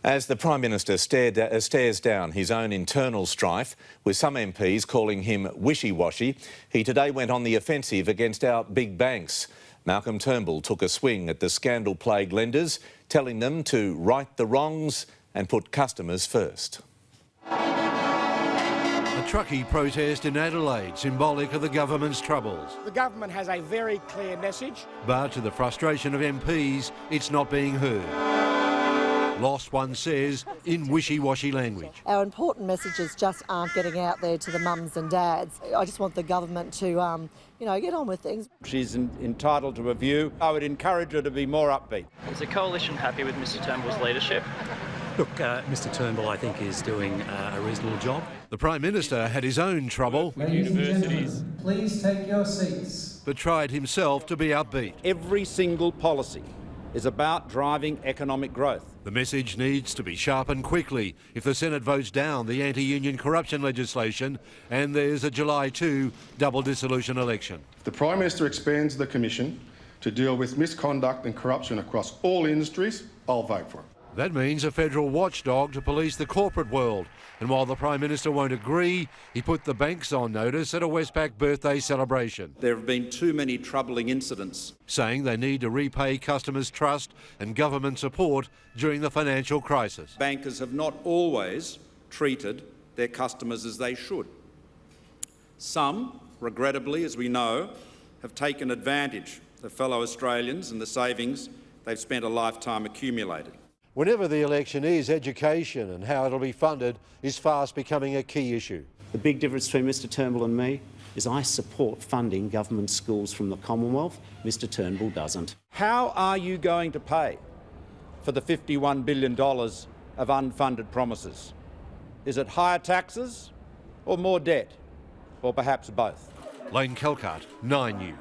As the Prime Minister stares down his own internal strife, with some MPs calling him wishy-washy, he today went on the offensive against our big banks. Malcolm Turnbull took a swing at the scandal-plagued lenders, telling them to right the wrongs and put customers first. A truckie protest in Adelaide, symbolic of the government's troubles. The government has a very clear message. But to the frustration of MPs, it's not being heard. Lost, one says, in wishy-washy language. Our important messages just aren't getting out there to the mums and dads. I just want the government to, get on with things. She's entitled to a view. I would encourage her to be more upbeat. Is the coalition happy with Mr Turnbull's leadership? Look, Mr Turnbull, I think, is doing a reasonable job. The Prime Minister had his own trouble, Ladies and gentlemen, please take your seats. but tried himself to be upbeat. Every single policy is about driving economic growth. The message needs to be sharpened quickly if the Senate votes down the anti-union corruption legislation and there's a July 2 double dissolution election. If the Prime Minister expands the Commission to deal with misconduct and corruption across all industries, I'll vote for it. That means a federal watchdog to police the corporate world. And while the Prime Minister won't agree, he put the banks on notice at a Westpac birthday celebration. There have been too many troubling incidents. Saying they need to repay customers' trust and government support during the financial crisis. Bankers have not always treated their customers as they should. Some, regrettably, as we know, have taken advantage of fellow Australians and the savings they've spent a lifetime accumulating. Whenever the election is, education and how it'll be funded is fast becoming a key issue. The big difference between Mr Turnbull and me is I support funding government schools from the Commonwealth. Mr Turnbull doesn't. How are you going to pay for the $51 billion of unfunded promises? Is it higher taxes or more debt? Or perhaps both? Lane Calcart, 9 News.